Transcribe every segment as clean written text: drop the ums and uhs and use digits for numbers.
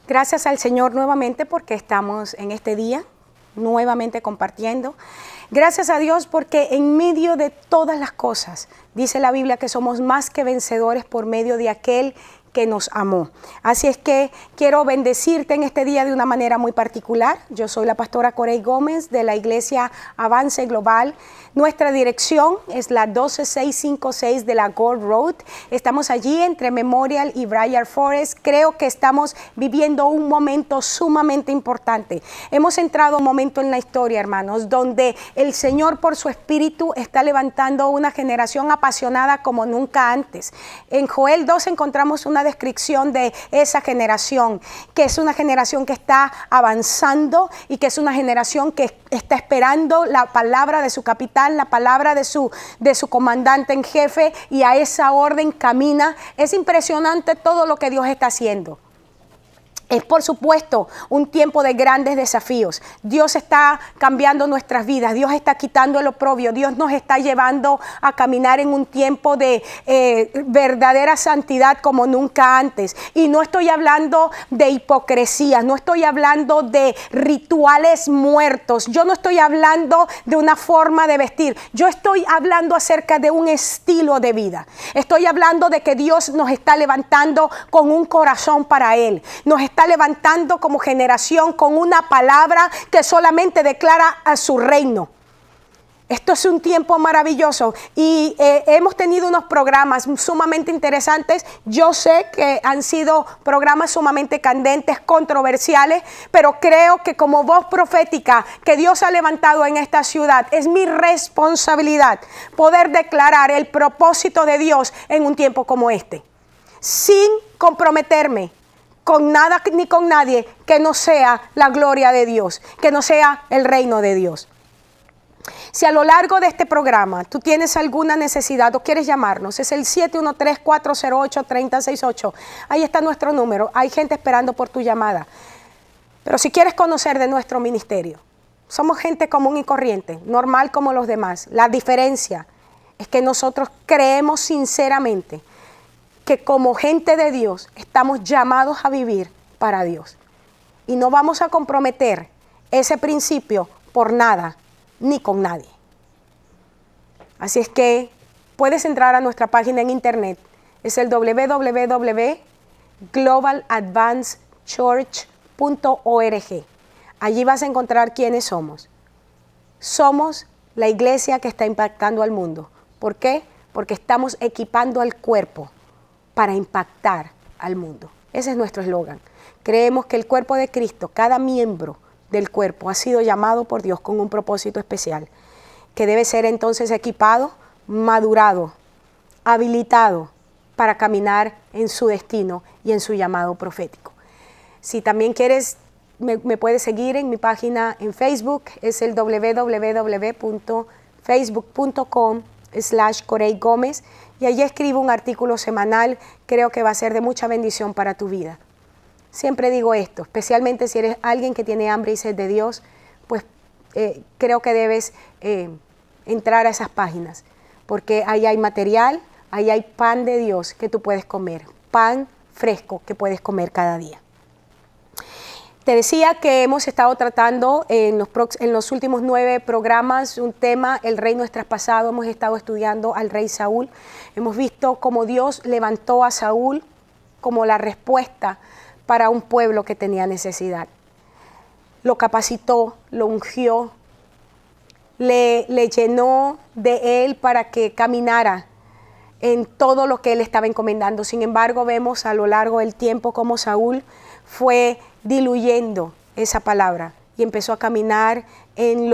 Gracias al Señor nuevamente porque estamos en este día nuevamente compartiendo. Gracias a Dios porque en medio de todas las cosas, dice la Biblia que somos más que vencedores por medio de aquel que nos amó. Así es que quiero bendecirte en este día de una manera muy particular. Yo soy la pastora Corey Gómez de la Iglesia Avance Global. Nuestra dirección es la 12656 de la Gold Road. Estamos allí entre Memorial y Briar Forest. Creo que estamos viviendo un momento sumamente importante. Hemos entrado a un momento en la historia, hermanos, donde el Señor por su Espíritu está levantando una generación apasionada como nunca antes. En Joel 2 encontramos una descripción de esa generación, que es una generación que está avanzando y que es una generación que está esperando la palabra de su capitán, la palabra de su comandante en jefe, y a esa orden camina. Es impresionante todo lo que Dios está haciendo. Es por supuesto un tiempo de grandes desafíos. Dios está cambiando nuestras vidas, Dios está quitando el oprobio, Dios nos está llevando a caminar en un tiempo de verdadera santidad como nunca antes. Y no estoy hablando de hipocresía, no estoy hablando de rituales muertos, yo no estoy hablando de una forma de vestir, yo estoy hablando acerca de un estilo de vida. Estoy hablando de que Dios nos está levantando con un corazón para Él, nos está levantando como generación con una palabra que solamente declara a su reino. Esto es un tiempo maravilloso y hemos tenido unos programas sumamente interesantes. Yo sé que han sido programas sumamente candentes, controversiales, pero creo que como voz profética que Dios ha levantado en esta ciudad, es mi responsabilidad poder declarar el propósito de Dios en un tiempo como este, sin comprometerme con nada ni con nadie que no sea la gloria de Dios, que no sea el reino de Dios. Si a lo largo de este programa tú tienes alguna necesidad o quieres llamarnos, es el 713-408-3068. Ahí está nuestro número. Hay gente esperando por tu llamada. Pero si quieres conocer de nuestro ministerio, somos gente común y corriente, normal como los demás. La diferencia es que nosotros creemos sinceramente que como gente de Dios estamos llamados a vivir para Dios. Y no vamos a comprometer ese principio por nada ni con nadie. Así es que puedes entrar a nuestra página en internet. Es el www.globaladvancedchurch.org. Allí vas a encontrar quiénes somos. Somos la iglesia que está impactando al mundo. ¿Por qué? Porque estamos equipando al cuerpo para impactar al mundo. Ese es nuestro eslogan. Creemos que el cuerpo de Cristo, cada miembro del cuerpo ha sido llamado por Dios con un propósito especial, que debe ser entonces equipado, madurado, habilitado para caminar en su destino y en su llamado profético. Si también quieres, me puedes seguir en mi página en Facebook, es el www.facebook.com/Corey Gómez, y allí escribo un artículo semanal. Creo que va a ser de mucha bendición para tu vida. Siempre digo esto, especialmente si eres alguien que tiene hambre y sed de Dios, pues creo que debes entrar a esas páginas, porque ahí hay material, ahí hay pan de Dios que tú puedes comer, pan fresco que puedes comer cada día. Te decía que hemos estado tratando en los últimos 9 programas un tema, el reino es traspasado. Hemos estado estudiando al rey Saúl. Hemos visto cómo Dios levantó a Saúl como la respuesta para un pueblo que tenía necesidad. Lo capacitó, lo ungió, le llenó de él para que caminara en todo lo que él estaba encomendando. Sin embargo, vemos a lo largo del tiempo cómo Saúl fue diluyendo esa palabra y empezó a caminar en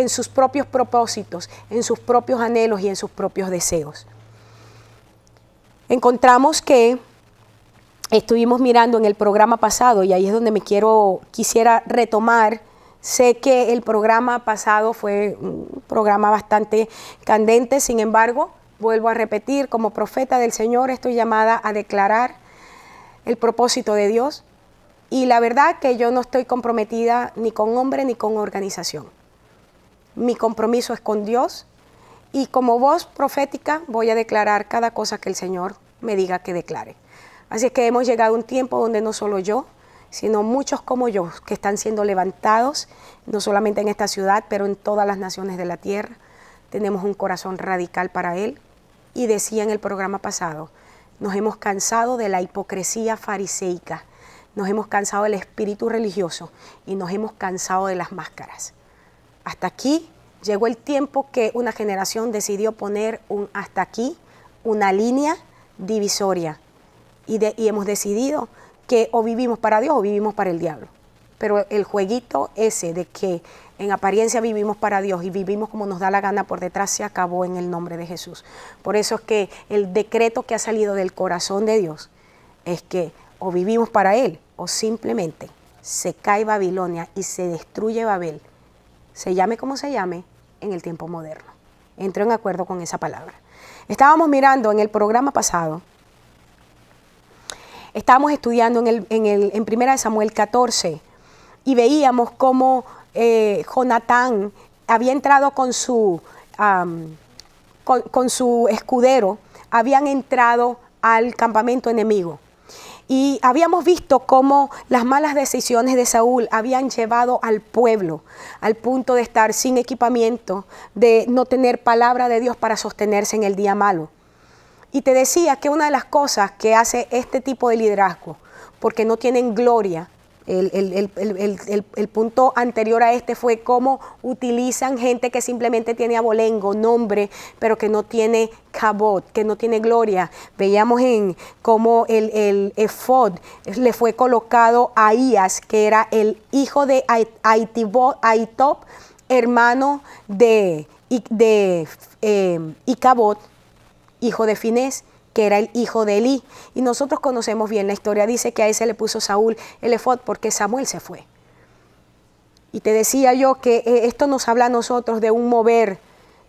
sus propios propósitos, en sus propios anhelos y en sus propios deseos. Encontramos que estuvimos mirando en el programa pasado, y ahí es donde quisiera retomar. Sé que el programa pasado fue un programa bastante candente, sin embargo, vuelvo a repetir, como profeta del Señor estoy llamada a declarar el propósito de Dios, y la verdad que yo no estoy comprometida ni con hombre ni con organización. Mi compromiso es con Dios, y como voz profética voy a declarar cada cosa que el Señor me diga que declare. Así es que hemos llegado a un tiempo donde no solo yo, sino muchos como yo que están siendo levantados, no solamente en esta ciudad, pero en todas las naciones de la tierra. Tenemos un corazón radical para Él. Y decía en el programa pasado, nos hemos cansado de la hipocresía fariseica, nos hemos cansado del espíritu religioso y nos hemos cansado de las máscaras. Hasta aquí llegó el tiempo que una generación decidió poner un hasta aquí, una línea divisoria. Y hemos decidido que o vivimos para Dios o vivimos para el diablo. Pero el jueguito ese de que en apariencia vivimos para Dios y vivimos como nos da la gana por detrás se acabó en el nombre de Jesús. Por eso es que el decreto que ha salido del corazón de Dios es que o vivimos para Él o simplemente se cae Babilonia y se destruye Babel, se llame como se llame, en el tiempo moderno. Entro en acuerdo con esa palabra. Estábamos mirando en el programa pasado, estábamos estudiando en 1 Samuel 14 y veíamos cómo Jonatán había entrado con su escudero, habían entrado al campamento enemigo. Y habíamos visto cómo las malas decisiones de Saúl habían llevado al pueblo al punto de estar sin equipamiento, de no tener palabra de Dios para sostenerse en el día malo. Y te decía que una de las cosas que hace este tipo de liderazgo, porque no tienen gloria, el punto anterior a este fue cómo utilizan gente que simplemente tiene abolengo, nombre, pero que no tiene kabod, que no tiene gloria. Veíamos en cómo el efod le fue colocado a Ahías, que era el hijo de Ahitob, hermano de Icabod, hijo de Finés, que era el hijo de Elí. Y nosotros conocemos bien la historia. Dice que a ese le puso Saúl el efod porque Samuel se fue. Y te decía yo que esto nos habla a nosotros de un mover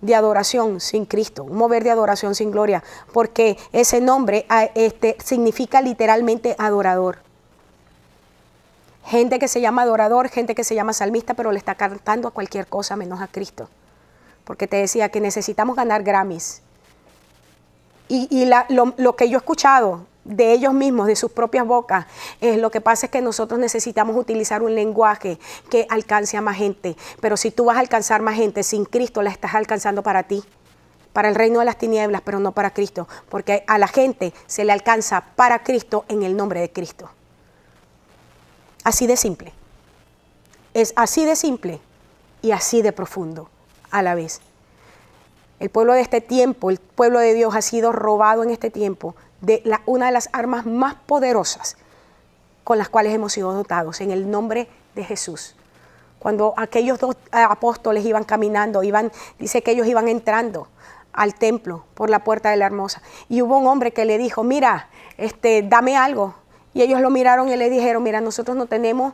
de adoración sin Cristo, un mover de adoración sin gloria, porque ese nombre significa literalmente adorador. Gente que se llama adorador, gente que se llama salmista, pero le está cantando a cualquier cosa menos a Cristo. Porque te decía que necesitamos ganar Grammys. Y lo que yo he escuchado de ellos mismos, de sus propias bocas, lo que pasa es que nosotros necesitamos utilizar un lenguaje que alcance a más gente. Pero si tú vas a alcanzar más gente sin Cristo, la estás alcanzando para ti, para el reino de las tinieblas, pero no para Cristo. Porque a la gente se le alcanza para Cristo en el nombre de Cristo. Así de simple. Es así de simple y así de profundo a la vez. El pueblo de este tiempo, el pueblo de Dios ha sido robado en este tiempo de una de las armas más poderosas con las cuales hemos sido dotados, en el nombre de Jesús. Cuando aquellos dos apóstoles iban caminando, dice que ellos iban entrando al templo por la puerta de la Hermosa. Y hubo un hombre que le dijo, mira, dame algo. Y ellos lo miraron y le dijeron, mira, nosotros no tenemos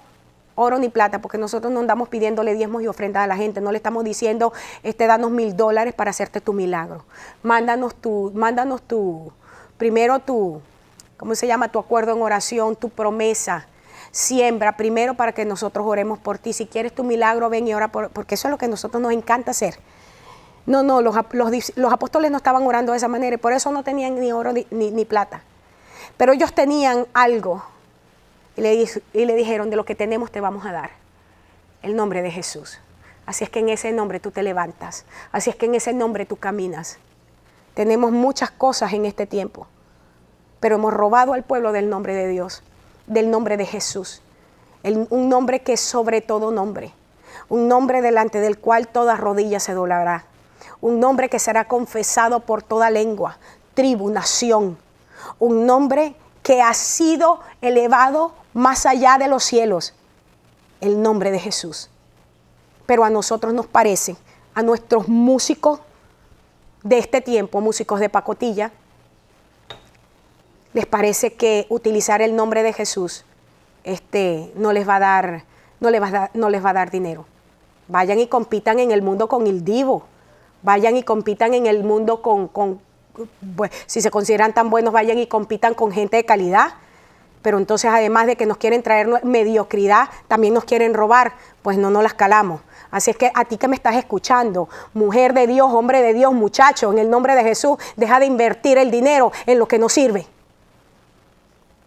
oro ni plata, porque nosotros no andamos pidiéndole diezmos y ofrendas a la gente, no le estamos diciendo, danos $1,000 para hacerte tu milagro. Mándanos primero tu acuerdo en oración, tu promesa. Siembra primero para que nosotros oremos por ti. Si quieres tu milagro, ven y ora, porque eso es lo que a nosotros nos encanta hacer. No, los apóstoles no estaban orando de esa manera y por eso no tenían ni oro ni plata. Pero ellos tenían algo. Y le dijeron, de lo que tenemos te vamos a dar, el nombre de Jesús. Así es que en ese nombre tú te levantas, así es que en ese nombre tú caminas. Tenemos muchas cosas en este tiempo, pero hemos robado al pueblo del nombre de Dios, del nombre de Jesús. Un nombre que es sobre todo nombre, un nombre delante del cual toda rodilla se doblará, un nombre que será confesado por toda lengua, tribu, nación, un nombre que ha sido elevado más allá de los cielos, el nombre de Jesús. Pero a nosotros nos parece, a nuestros músicos de este tiempo, músicos de pacotilla, les parece que utilizar el nombre de Jesús no les va a dar dinero. Vayan y compitan en el mundo con el divo, vayan y compitan en el mundo pues, si se consideran tan buenos, vayan y compitan con gente de calidad. Pero entonces, además de que nos quieren traer mediocridad, también nos quieren robar, pues no nos las calamos. Así es que a ti que me estás escuchando, mujer de Dios, hombre de Dios, muchacho, en el nombre de Jesús, deja de invertir el dinero en lo que no sirve.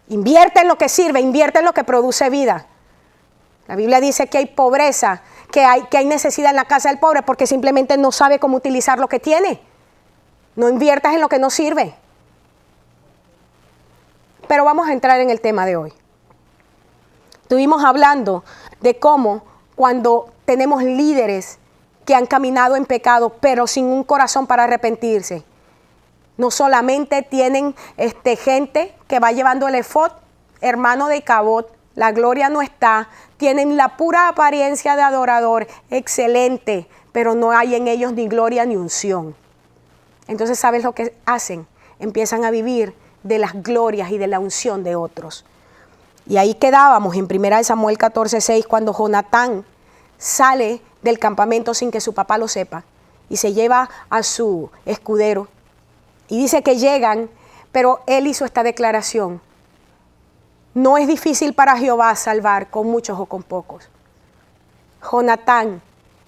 Invierte en lo que sirve, invierte en lo que produce vida. La Biblia dice que hay pobreza, que hay necesidad en la casa del pobre porque simplemente no sabe cómo utilizar lo que tiene. No inviertas en lo que no sirve. Pero vamos a entrar en el tema de hoy. Estuvimos hablando de cómo cuando tenemos líderes que han caminado en pecado, pero sin un corazón para arrepentirse, no solamente tienen gente que va llevando el efod, hermano de Cabot, la gloria no está, tienen la pura apariencia de adorador, excelente, pero no hay en ellos ni gloria ni unción. Entonces, ¿sabes lo que hacen? Empiezan a vivir de las glorias y de la unción de otros. Y ahí quedábamos en 1 Samuel 14:6, cuando Jonatán sale del campamento sin que su papá lo sepa y se lleva a su escudero. Y dice que llegan, pero él hizo esta declaración: no es difícil para Jehová salvar con muchos o con pocos. Jonatán,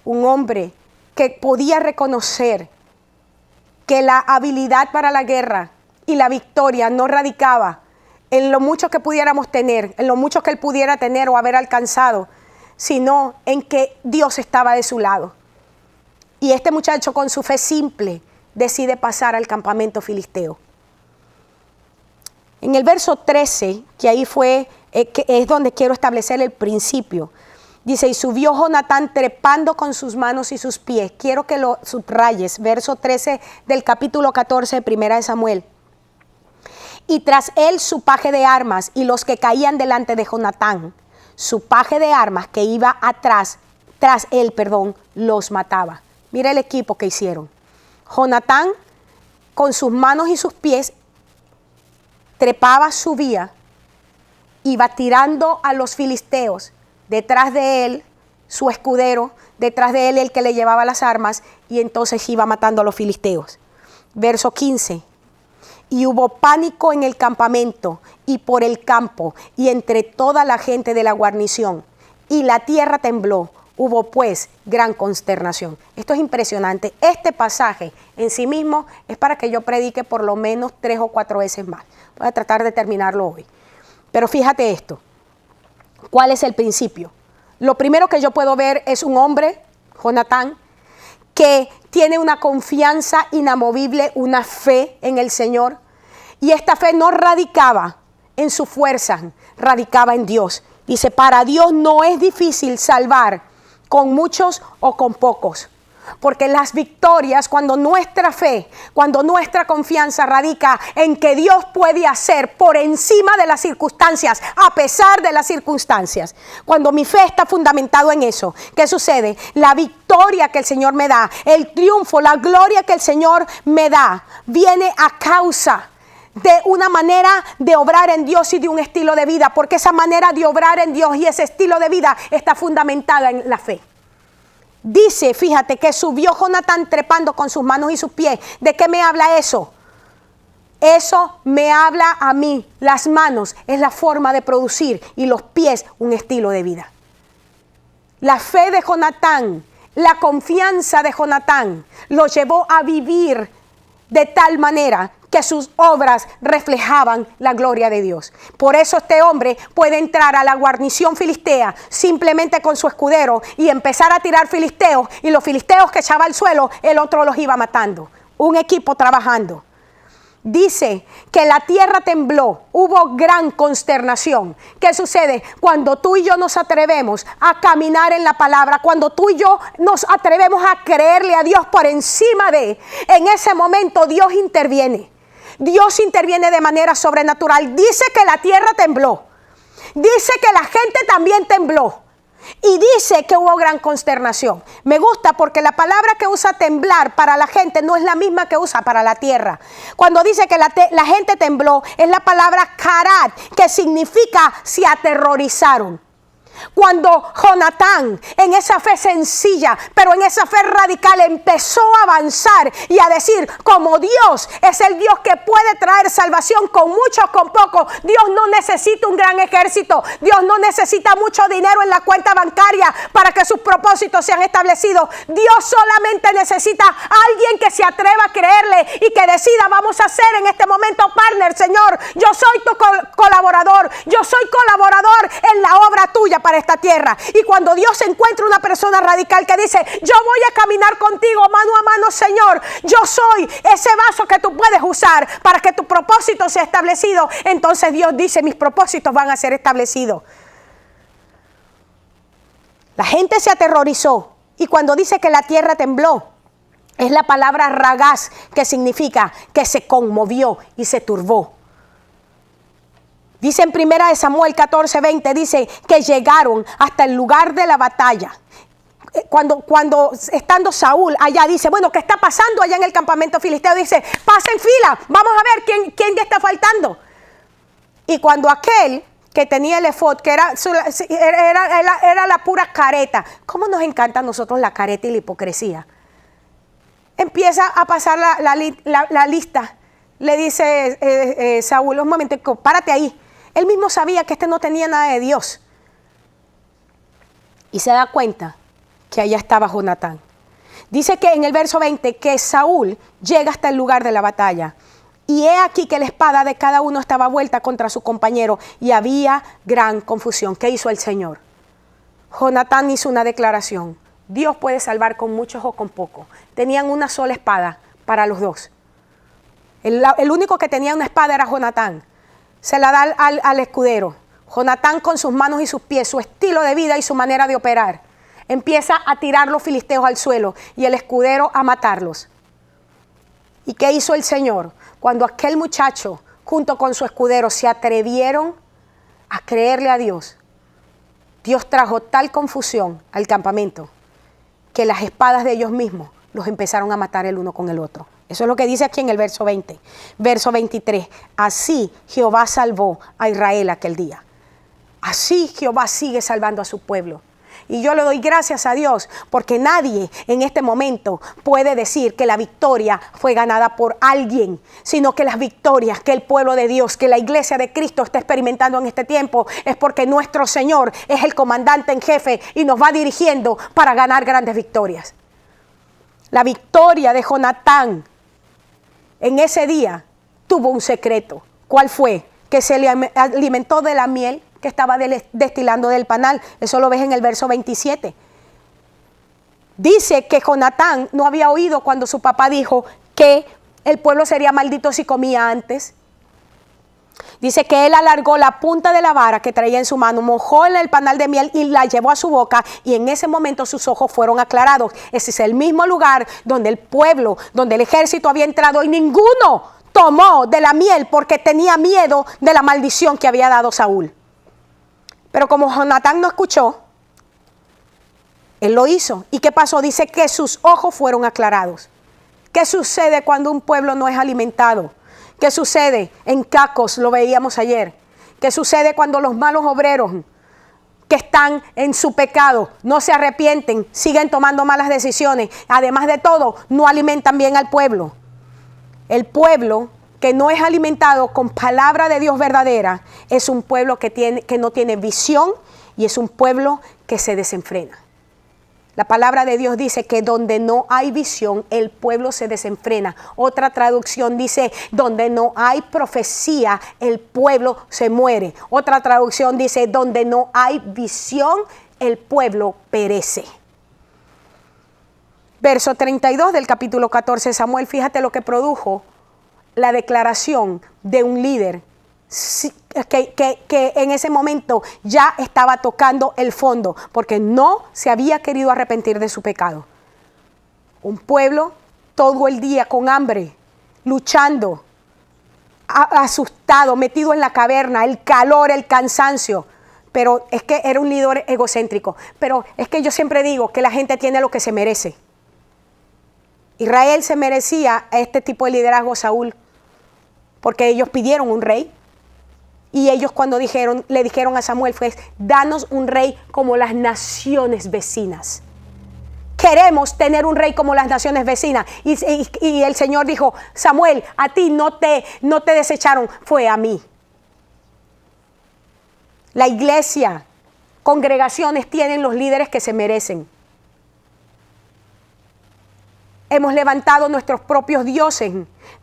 un hombre que podía reconocer que la habilidad para la guerra y la victoria no radicaba en lo mucho que pudiéramos tener, en lo mucho que él pudiera tener o haber alcanzado, sino en que Dios estaba de su lado. Y este muchacho, con su fe simple, decide pasar al campamento filisteo. En el verso 13, que ahí que es donde quiero establecer el principio, dice: y subió Jonatán trepando con sus manos y sus pies. Quiero que lo subrayes, verso 13 del capítulo 14 de 1 Samuel. Y tras él su paje de armas y los que caían delante de Jonatán, su paje de armas que iba tras él, los mataba. Mira el equipo que hicieron. Jonatán, con sus manos y sus pies, trepaba, subía, iba tirando a los filisteos, detrás de él su escudero, detrás de él el que le llevaba las armas, y entonces iba matando a los filisteos. Verso 15. Y hubo pánico en el campamento y por el campo y entre toda la gente de la guarnición, y la tierra tembló. Hubo pues gran consternación. Esto es impresionante. Este pasaje en sí mismo es para que yo predique por lo menos 3 o 4 veces más. Voy a tratar de terminarlo hoy. Pero fíjate esto. ¿Cuál es el principio? Lo primero que yo puedo ver es un hombre, Jonatán, que tiene una confianza inamovible, una fe en el Señor. Y esta fe no radicaba en su fuerza, radicaba en Dios. Dice: para Dios no es difícil salvar con muchos o con pocos. Porque las victorias, cuando nuestra fe, cuando nuestra confianza radica en que Dios puede hacer por encima de las circunstancias, a pesar de las circunstancias, cuando mi fe está fundamentado en eso, ¿qué sucede? La victoria que el Señor me da, el triunfo, la gloria que el Señor me da, viene a causa de una manera de obrar en Dios y de un estilo de vida, porque esa manera de obrar en Dios y ese estilo de vida está fundamentada en la fe. Dice, fíjate, que subió Jonatán trepando con sus manos y sus pies. ¿De qué me habla eso? Eso me habla a mí. Las manos es la forma de producir y los pies un estilo de vida. La fe de Jonatán, la confianza de Jonatán lo llevó a vivir de tal manera que sus obras reflejaban la gloria de Dios. Por eso este hombre puede entrar a la guarnición filistea simplemente con su escudero y empezar a tirar filisteos, y los filisteos que echaba al suelo, el otro los iba matando. Un equipo trabajando. Dice que la tierra tembló, hubo gran consternación. ¿Qué sucede? Cuando tú y yo nos atrevemos a caminar en la palabra, cuando tú y yo nos atrevemos a creerle a Dios por encima en ese momento Dios interviene. Dios interviene de manera sobrenatural. Dice que la tierra tembló. Dice que la gente también tembló. Y dice que hubo gran consternación. Me gusta porque la palabra que usa temblar para la gente no es la misma que usa para la tierra. Cuando dice que la gente tembló, es la palabra karat, que significa se aterrorizaron. Cuando Jonatán, en esa fe sencilla, pero en esa fe radical, empezó a avanzar y a decir, como Dios es el Dios que puede traer salvación con mucho o con poco, Dios no necesita un gran ejército, Dios no necesita mucho dinero en la cuenta bancaria para que sus propósitos sean establecidos. Dios solamente necesita a alguien que se atreva a creerle y que decida, vamos a ser en este momento partner, Señor, yo soy tu colaborador, yo soy colaborador en la obra tuya para esta tierra. Y cuando Dios encuentra una persona radical que dice, yo voy a caminar contigo mano a mano, Señor, yo soy ese vaso que tú puedes usar para que tu propósito sea establecido, entonces Dios dice, mis propósitos van a ser establecidos. La gente se aterrorizó, y cuando dice que la tierra tembló, es la palabra ragaz, que significa que se conmovió y se turbó. Dice en 1 Samuel 14:20, dice que llegaron hasta el lugar de la batalla. Cuando estando Saúl allá, dice, bueno, ¿qué está pasando allá en el campamento filisteo? Dice, pasa en fila, vamos a ver quién está faltando. Y cuando aquel que tenía el efod, que era la pura careta, ¿cómo nos encanta a nosotros la careta y la hipocresía? Empieza a pasar la lista. Le dice Saúl, un momento, párate ahí. Él mismo sabía que este no tenía nada de Dios. Y se da cuenta que allá estaba Jonatán. Dice que en el verso 20 que Saúl llega hasta el lugar de la batalla. Y he aquí que la espada de cada uno estaba vuelta contra su compañero y había gran confusión. ¿Qué hizo el Señor? Jonatán hizo una declaración. Dios puede salvar con muchos o con pocos. Tenían una sola espada para los dos. El único que tenía una espada era Jonatán. Se la da al escudero. Jonatán, con sus manos y sus pies, su estilo de vida y su manera de operar, empieza a tirar los filisteos al suelo y el escudero a matarlos. ¿Y qué hizo el Señor? Cuando aquel muchacho junto con su escudero se atrevieron a creerle a Dios, Dios trajo tal confusión al campamento que las espadas de ellos mismos los empezaron a matar el uno con el otro. Eso es lo que dice aquí en el verso 20. Verso 23. Así Jehová salvó a Israel aquel día. Así Jehová sigue salvando a su pueblo. Y yo le doy gracias a Dios porque nadie en este momento puede decir que la victoria fue ganada por alguien, sino que las victorias que el pueblo de Dios, que la iglesia de Cristo está experimentando en este tiempo es porque nuestro Señor es el comandante en jefe y nos va dirigiendo para ganar grandes victorias. La victoria de Jonatán en ese día tuvo un secreto. ¿Cuál fue? Que se le alimentó de la miel que estaba destilando del panal. Eso lo ves en el verso 27. Dice que Jonatán no había oído cuando su papá dijo que el pueblo sería maldito si comía antes. Dice que él alargó la punta de la vara que traía en su mano, mojó en el panal de miel y la llevó a su boca, y en ese momento sus ojos fueron aclarados. Ese es el mismo lugar donde el pueblo, donde el ejército había entrado y ninguno tomó de la miel porque tenía miedo de la maldición que había dado Saúl. Pero como Jonatán no escuchó, él lo hizo. ¿Y qué pasó? Dice que sus ojos fueron aclarados. ¿Qué sucede cuando un pueblo no es alimentado? ¿Qué sucede en Cacos? Lo veíamos ayer. ¿Qué sucede cuando los malos obreros que están en su pecado no se arrepienten, siguen tomando malas decisiones? Además de todo, no alimentan bien al pueblo. El pueblo que no es alimentado con palabra de Dios verdadera es un pueblo que no tiene visión y es un pueblo que se desenfrena. La palabra de Dios dice que donde no hay visión, el pueblo se desenfrena. Otra traducción dice, donde no hay profecía, el pueblo se muere. Otra traducción dice, donde no hay visión, el pueblo perece. Verso 32 del capítulo 14 de Samuel, fíjate lo que produjo la declaración de un líder que en ese momento ya estaba tocando el fondo porque no se había querido arrepentir de su pecado. Un pueblo todo el día con hambre, luchando, asustado, metido en la caverna, el calor, el cansancio. Pero es que era un líder egocéntrico. Pero es que yo siempre digo que la gente tiene lo que se merece. Israel se merecía a este tipo de liderazgo, Saúl, porque ellos pidieron un rey. Y ellos cuando le dijeron a Samuel fue, danos un rey como las naciones vecinas. Queremos tener un rey como las naciones vecinas. Y el Señor dijo, Samuel, a ti no te desecharon, fue a mí. La iglesia, congregaciones tienen los líderes que se merecen. Hemos levantado nuestros propios dioses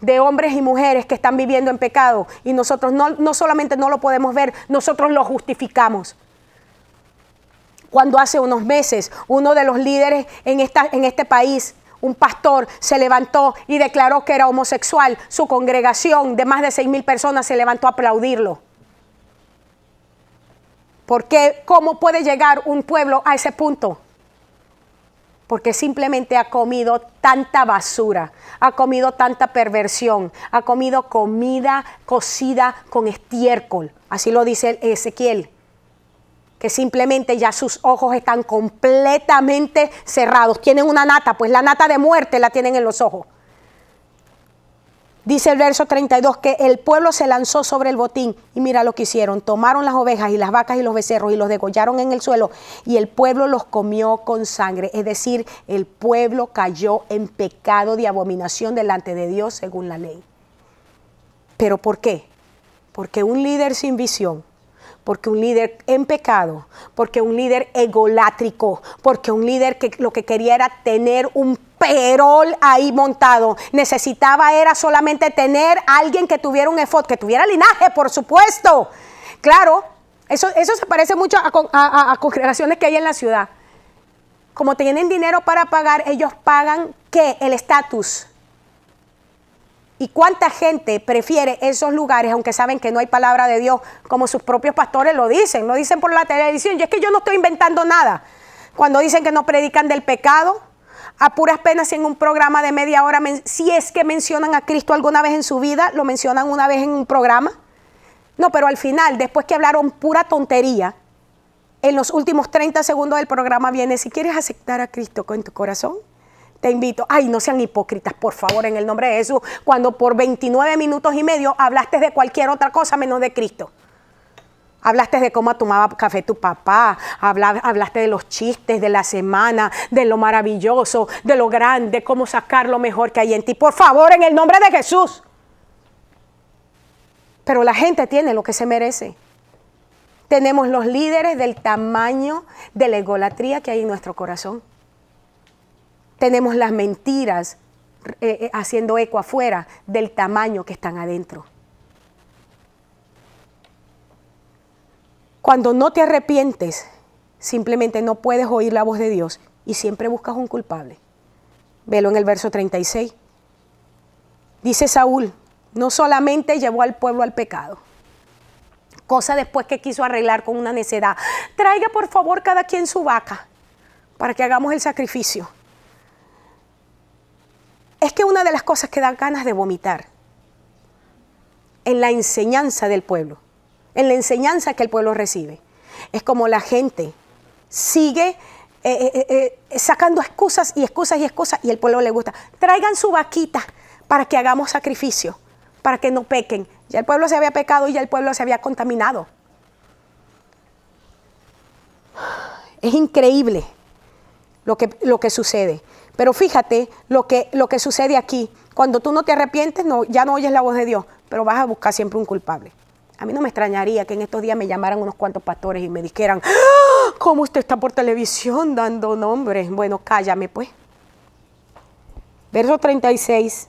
de hombres y mujeres que están viviendo en pecado. Y nosotros no solamente no lo podemos ver, nosotros lo justificamos. Cuando hace unos meses uno de los líderes en este país, un pastor, se levantó y declaró que era homosexual, su congregación de más de 6,000 personas se levantó a aplaudirlo. ¿Por qué? ¿Cómo puede llegar un pueblo a ese punto? Porque simplemente ha comido tanta basura, ha comido tanta perversión, ha comido comida cocida con estiércol. Así lo dice Ezequiel, que simplemente ya sus ojos están completamente cerrados. Tienen una nata, pues la nata de muerte la tienen en los ojos. Dice el verso 32 que el pueblo se lanzó sobre el botín y mira lo que hicieron. Tomaron las ovejas y las vacas y los becerros y los degollaron en el suelo y el pueblo los comió con sangre. Es decir, el pueblo cayó en pecado de abominación delante de Dios según la ley. ¿Pero por qué? Porque un líder sin visión, porque un líder en pecado, porque un líder egolátrico, porque un líder que lo que quería era tener un perol ahí montado. Necesitaba era solamente tener a alguien que tuviera un efod, que tuviera linaje, por supuesto. Claro, eso se parece mucho a congregaciones que hay en la ciudad. Como tienen dinero para pagar, ellos pagan ¿qué? El estatus. ¿Y cuánta gente prefiere esos lugares, aunque saben que no hay palabra de Dios, como sus propios pastores lo dicen por la televisión? Y es que yo no estoy inventando nada. Cuando dicen que no predican del pecado, a puras penas en un programa de media hora, si es que mencionan a Cristo alguna vez en su vida, lo mencionan una vez en un programa. No, pero al final, después que hablaron pura tontería, en los últimos 30 segundos del programa viene, si quieres aceptar a Cristo con tu corazón, te invito. Ay, no sean hipócritas, por favor, en el nombre de Jesús, cuando por 29 minutos y medio hablaste de cualquier otra cosa menos de Cristo. Hablaste de cómo tomaba café tu papá, hablaste de los chistes de la semana, de lo maravilloso, de lo grande, cómo sacar lo mejor que hay en ti. Por favor, en el nombre de Jesús. Pero la gente tiene lo que se merece. Tenemos los líderes del tamaño de la egolatría que hay en nuestro corazón. Tenemos las mentiras haciendo eco afuera del tamaño que están adentro. Cuando no te arrepientes, simplemente no puedes oír la voz de Dios y siempre buscas un culpable. Velo en el verso 36. Dice Saúl, no solamente llevó al pueblo al pecado, cosa después que quiso arreglar con una necedad. Traiga por favor cada quien su vaca para que hagamos el sacrificio. Es que una de las cosas que da ganas de vomitar en la enseñanza del pueblo, en la enseñanza que el pueblo recibe, es como la gente sigue sacando excusas y excusas y excusas y el pueblo le gusta. Traigan su vaquita para que hagamos sacrificio, para que no pequen. Ya el pueblo se había pecado y ya el pueblo se había contaminado. Es increíble lo que sucede. Pero fíjate lo que sucede aquí. Cuando tú no te arrepientes, ya no oyes la voz de Dios, pero vas a buscar siempre un culpable. A mí no me extrañaría que en estos días me llamaran unos cuantos pastores y me dijeran, ¡ah! ¿Cómo usted está por televisión dando nombres? Bueno, cállame pues. Verso 36.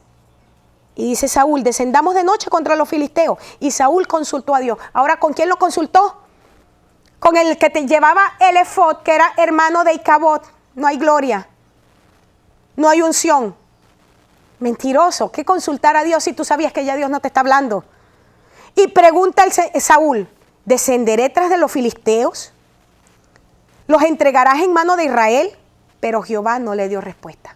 Y dice Saúl, descendamos de noche contra los filisteos. Y Saúl consultó a Dios. Ahora, ¿con quién lo consultó? Con el que te llevaba el efod, que era hermano de Icabod. No hay gloria. No hay unción. Mentiroso. ¿Qué consultar a Dios si tú sabías que ya Dios no te está hablando? Y pregunta Saúl, ¿descenderé tras de los filisteos? ¿Los entregarás en mano de Israel? Pero Jehová no le dio respuesta.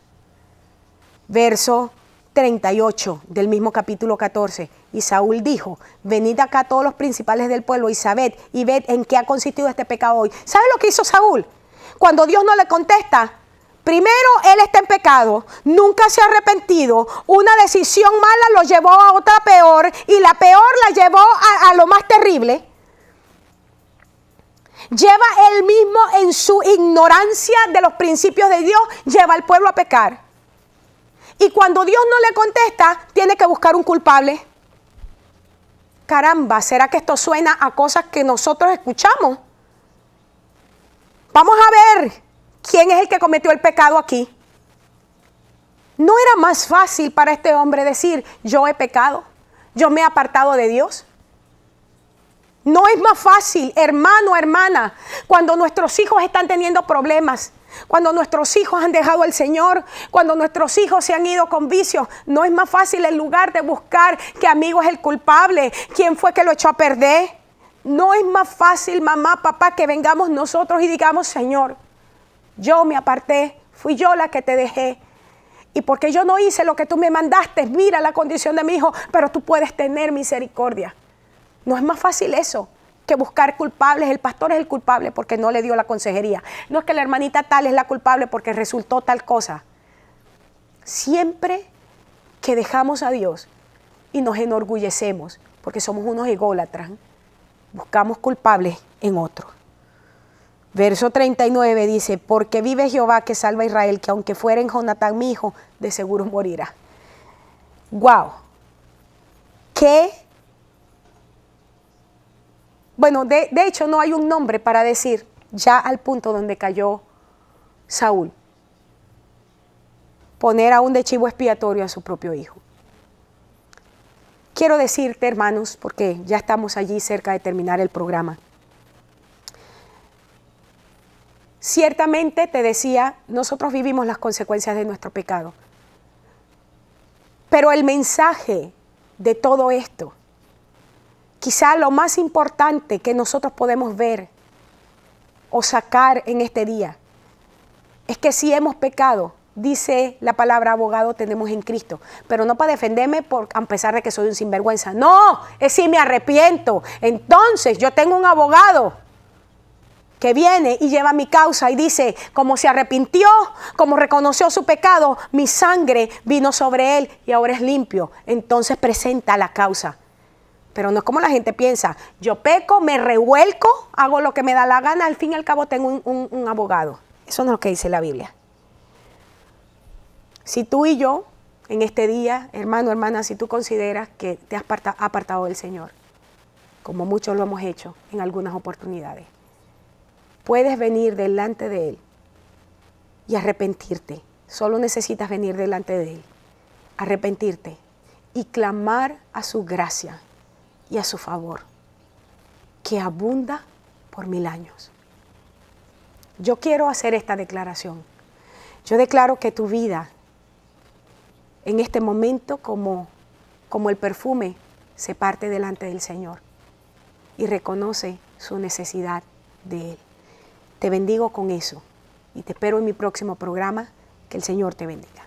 Verso 38 del mismo capítulo 14. Y Saúl dijo, venid acá todos los principales del pueblo y sabed en qué ha consistido este pecado hoy. ¿Sabe lo que hizo Saúl? Cuando Dios no le contesta, Primero, él está en pecado, nunca se ha arrepentido, una decisión mala lo llevó a otra peor y la peor la llevó a lo más terrible. Lleva él mismo en su ignorancia de los principios de Dios, lleva al pueblo a pecar. Y cuando Dios no le contesta, tiene que buscar un culpable. Caramba, ¿será que esto suena a cosas que nosotros escuchamos? Vamos a ver quién es el que cometió el pecado aquí. ¿No era más fácil para este hombre decir, yo he pecado, yo me he apartado de Dios? No es más fácil, hermano, hermana, cuando nuestros hijos están teniendo problemas, cuando nuestros hijos han dejado al Señor, cuando nuestros hijos se han ido con vicios, no es más fácil en lugar de buscar que amigo es el culpable, quién fue que lo echó a perder. No es más fácil, mamá, papá, que vengamos nosotros y digamos, Señor, yo me aparté, fui yo la que te dejé. Y porque yo no hice lo que tú me mandaste, mira la condición de mi hijo, pero tú puedes tener misericordia. No es más fácil eso que buscar culpables. El pastor es el culpable porque no le dio la consejería. No es que la hermanita tal es la culpable porque resultó tal cosa. Siempre que dejamos a Dios y nos enorgullecemos porque somos unos ególatras, buscamos culpables en otro. Verso 39 dice, porque vive Jehová que salva a Israel, que aunque fuera en Jonatán mi hijo, de seguro morirá. ¡Wow! ¿Qué? Bueno, de hecho no hay un nombre para decir ya al punto donde cayó Saúl. Poner aún de chivo expiatorio a su propio hijo. Quiero decirte, hermanos, porque ya estamos allí cerca de terminar el programa. Ciertamente, te decía, nosotros vivimos las consecuencias de nuestro pecado. Pero el mensaje de todo esto, quizá lo más importante que nosotros podemos ver o sacar en este día, es que si hemos pecado, dice la palabra abogado tenemos en Cristo, pero no para defenderme a pesar de que soy un sinvergüenza. No, es si me arrepiento. Entonces yo tengo un abogado que viene y lleva mi causa y dice, como se arrepintió, como reconoció su pecado, mi sangre vino sobre él y ahora es limpio. Entonces presenta la causa. Pero no es como la gente piensa, yo peco, me revuelco, hago lo que me da la gana, al fin y al cabo tengo un abogado. Eso no es lo que dice la Biblia. Si tú y yo, en este día, hermano, hermana, si tú consideras que te has apartado del Señor, como muchos lo hemos hecho en algunas oportunidades, puedes venir delante de Él y arrepentirte. Solo necesitas venir delante de Él, arrepentirte y clamar a su gracia y a su favor, que abunda por 1000 años. Yo quiero hacer esta declaración. Yo declaro que tu vida en este momento como el perfume se parte delante del Señor y reconoce su necesidad de Él. Te bendigo con eso y te espero en mi próximo programa. Que el Señor te bendiga.